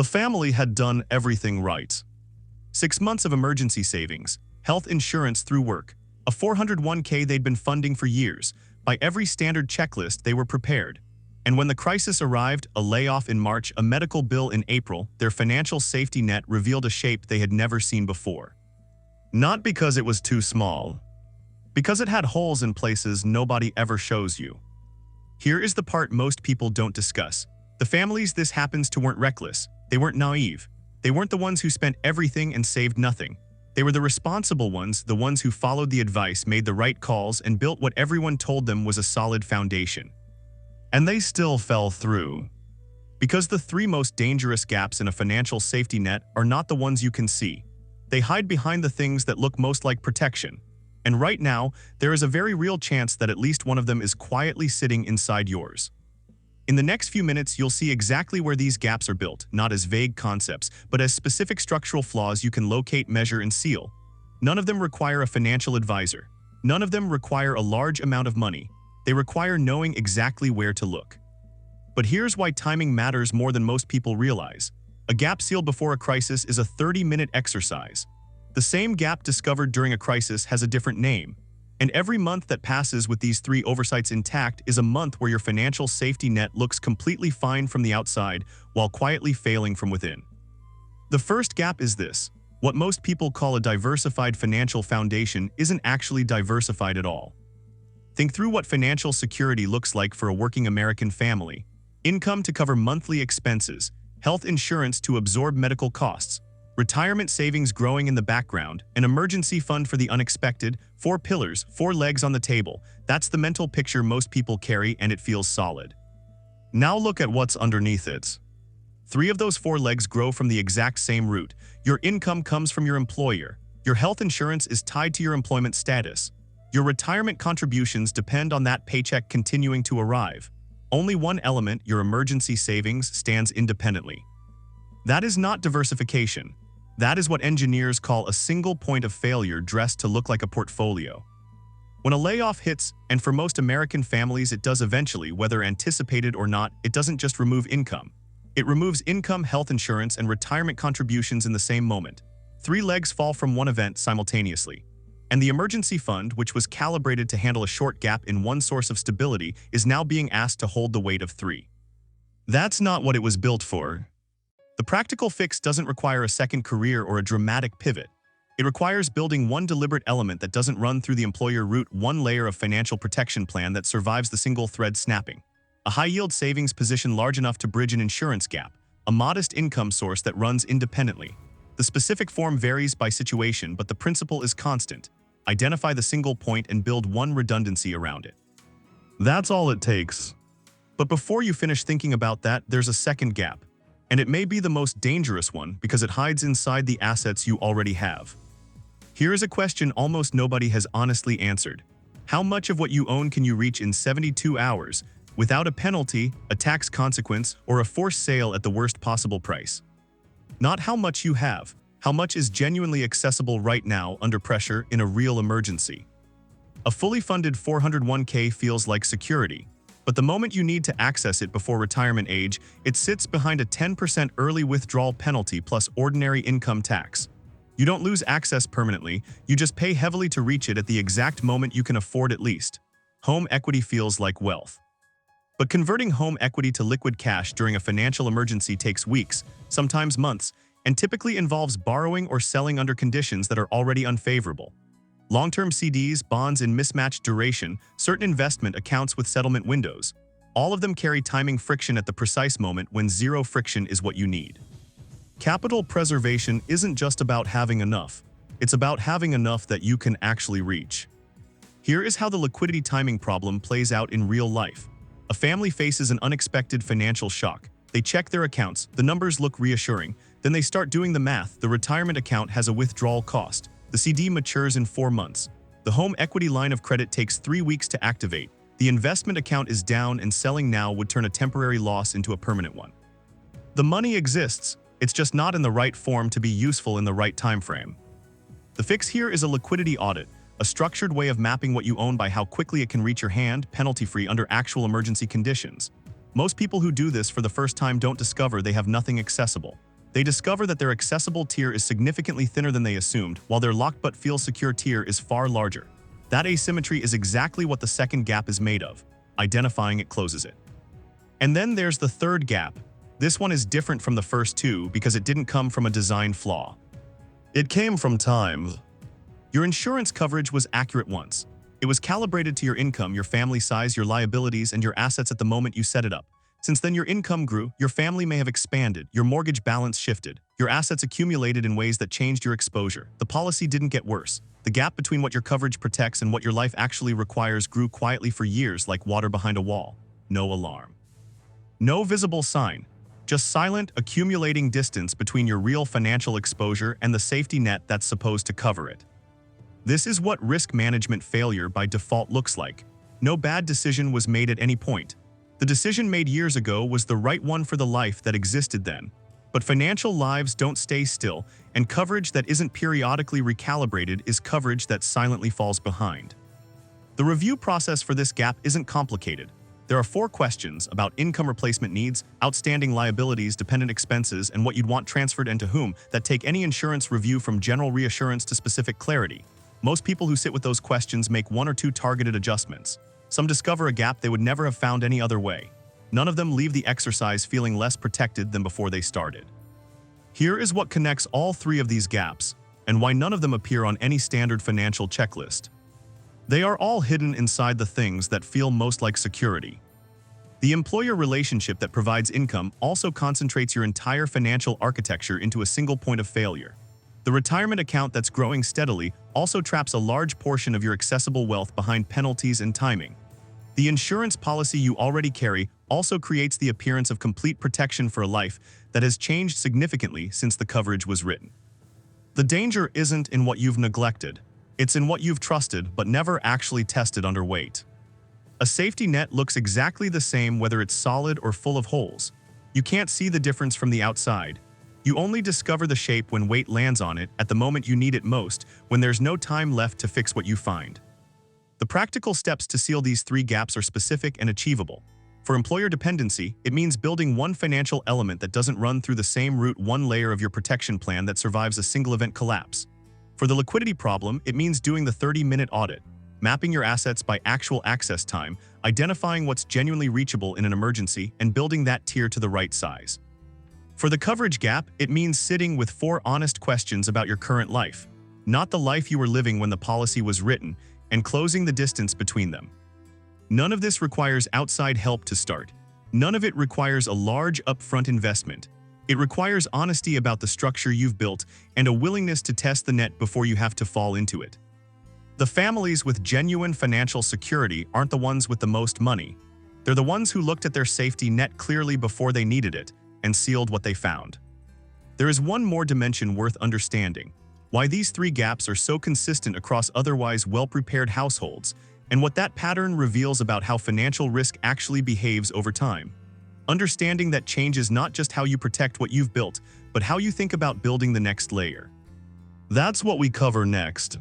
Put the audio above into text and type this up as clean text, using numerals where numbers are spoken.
The family had done everything right. 6 months of emergency savings, health insurance through work, a 401k they'd been funding for years. By every standard checklist, they were prepared. And when the crisis arrived, a layoff in March, a medical bill in April, their financial safety net revealed a shape they had never seen before. Not because it was too small, because it had holes in places nobody ever shows you. Here is the part most people don't discuss. The families this happens to weren't reckless. They weren't naive. They weren't the ones who spent everything and saved nothing. They were the responsible ones, the ones who followed the advice, made the right calls, and built what everyone told them was a solid foundation. And they still fell through. Because the 3 most dangerous gaps in a financial safety net are not the ones you can see. They hide behind the things that look most like protection. And right now, there is a very real chance that at least one of them is quietly sitting inside yours. In the next few minutes, you'll see exactly where these gaps are built, not as vague concepts, but as specific structural flaws you can locate, measure, and seal. None of them require a financial advisor. None of them require a large amount of money. They require knowing exactly where to look. But here's why timing matters more than most people realize. A gap sealed before a crisis is a 30-minute exercise. The same gap discovered during a crisis has a different name. And every month that passes with these 3 oversights intact is a month where your financial safety net looks completely fine from the outside while quietly failing from within. The first gap is this. What most people call a diversified financial foundation isn't actually diversified at all. Think through what financial security looks like for a working American family. Income to cover monthly expenses, health insurance to absorb medical costs, retirement savings growing in the background, an emergency fund for the unexpected, 4 pillars, 4 legs on the table. That's the mental picture most people carry, and it feels solid. Now look at what's underneath it. 3 of those 4 legs grow from the exact same root. Your income comes from your employer. Your health insurance is tied to your employment status. Your retirement contributions depend on that paycheck continuing to arrive. Only one element, your emergency savings, stands independently. That is not diversification. That is what engineers call a single point of failure dressed to look like a portfolio. When a layoff hits, and for most American families it does eventually, whether anticipated or not, it doesn't just remove income. It removes income, health insurance, and retirement contributions in the same moment. 3 legs fall from one event simultaneously. And the emergency fund, which was calibrated to handle a short gap in one source of stability, is now being asked to hold the weight of 3. That's not what it was built for. The practical fix doesn't require a second career or a dramatic pivot. It requires building one deliberate element that doesn't run through the employer route, one layer of financial protection plan that survives the single thread snapping. A high-yield savings position large enough to bridge an insurance gap. A modest income source that runs independently. The specific form varies by situation, but the principle is constant. Identify the single point and build one redundancy around it. That's all it takes. But before you finish thinking about that, there's a second gap. And it may be the most dangerous one because it hides inside the assets you already have. Here is a question almost nobody has honestly answered. How much of what you own can you reach in 72 hours without a penalty, a tax consequence, or a forced sale at the worst possible price? Not how much you have. How much is genuinely accessible right now under pressure in a real emergency? A fully funded 401k feels like security, but the moment you need to access it before retirement age, it sits behind a 10% early withdrawal penalty plus ordinary income tax. You don't lose access permanently, you just pay heavily to reach it at the exact moment you can afford at least. Home equity feels like wealth. But converting home equity to liquid cash during a financial emergency takes weeks, sometimes months, and typically involves borrowing or selling under conditions that are already unfavorable. Long-term CDs, bonds in mismatched duration, certain investment accounts with settlement windows. All of them carry timing friction at the precise moment when zero friction is what you need. Capital preservation isn't just about having enough. It's about having enough that you can actually reach. Here is how the liquidity timing problem plays out in real life. A family faces an unexpected financial shock. They check their accounts, the numbers look reassuring, then they start doing the math. The retirement account has a withdrawal cost. The CD matures in 4 months. The home equity line of credit takes 3 weeks to activate. The investment account is down, and selling now would turn a temporary loss into a permanent one. The money exists, it's just not in the right form to be useful in the right time frame. The fix here is a liquidity audit, a structured way of mapping what you own by how quickly it can reach your hand, penalty-free under actual emergency conditions. Most people who do this for the first time don't discover they have nothing accessible. They discover that their accessible tier is significantly thinner than they assumed, while their locked but feels secure tier is far larger. That asymmetry is exactly what the second gap is made of. Identifying it closes it. And then there's the third gap. This one is different from the first two because it didn't come from a design flaw. It came from time. Your insurance coverage was accurate once. It was calibrated to your income, your family size, your liabilities, and your assets at the moment you set it up. Since then, your income grew, your family may have expanded, your mortgage balance shifted, your assets accumulated in ways that changed your exposure. The policy didn't get worse. The gap between what your coverage protects and what your life actually requires grew quietly for years like water behind a wall. No alarm. No visible sign. Just silent, accumulating distance between your real financial exposure and the safety net that's supposed to cover it. This is what risk management failure by default looks like. No bad decision was made at any point. The decision made years ago was the right one for the life that existed then. But financial lives don't stay still, and coverage that isn't periodically recalibrated is coverage that silently falls behind. The review process for this gap isn't complicated. There are 4 questions about income replacement needs, outstanding liabilities, dependent expenses, and what you'd want transferred and to whom that take any insurance review from general reassurance to specific clarity. Most people who sit with those questions make 1 or 2 targeted adjustments. Some discover a gap they would never have found any other way. None of them leave the exercise feeling less protected than before they started. Here is what connects all 3 of these gaps, and why none of them appear on any standard financial checklist. They are all hidden inside the things that feel most like security. The employer relationship that provides income also concentrates your entire financial architecture into a single point of failure. The retirement account that's growing steadily also traps a large portion of your accessible wealth behind penalties and timing. The insurance policy you already carry also creates the appearance of complete protection for a life that has changed significantly since the coverage was written. The danger isn't in what you've neglected. It's in what you've trusted but never actually tested under weight. A safety net looks exactly the same whether it's solid or full of holes. You can't see the difference from the outside. You only discover the shape when weight lands on it at the moment you need it most, when there's no time left to fix what you find. The practical steps to seal these 3 gaps are specific and achievable. For employer dependency, it means building one financial element that doesn't run through the same route, one layer of your protection plan that survives a single event collapse. For the liquidity problem, it means doing the 30-minute audit, mapping your assets by actual access time, identifying what's genuinely reachable in an emergency, and building that tier to the right size. For the coverage gap, it means sitting with 4 honest questions about your current life, not the life you were living when the policy was written, and closing the distance between them. None of this requires outside help to start. None of it requires a large upfront investment. It requires honesty about the structure you've built and a willingness to test the net before you have to fall into it. The families with genuine financial security aren't the ones with the most money. They're the ones who looked at their safety net clearly before they needed it and sealed what they found. There is one more dimension worth understanding: why these 3 gaps are so consistent across otherwise well-prepared households, and what that pattern reveals about how financial risk actually behaves over time. Understanding that changes not just how you protect what you've built, but how you think about building the next layer. That's what we cover next.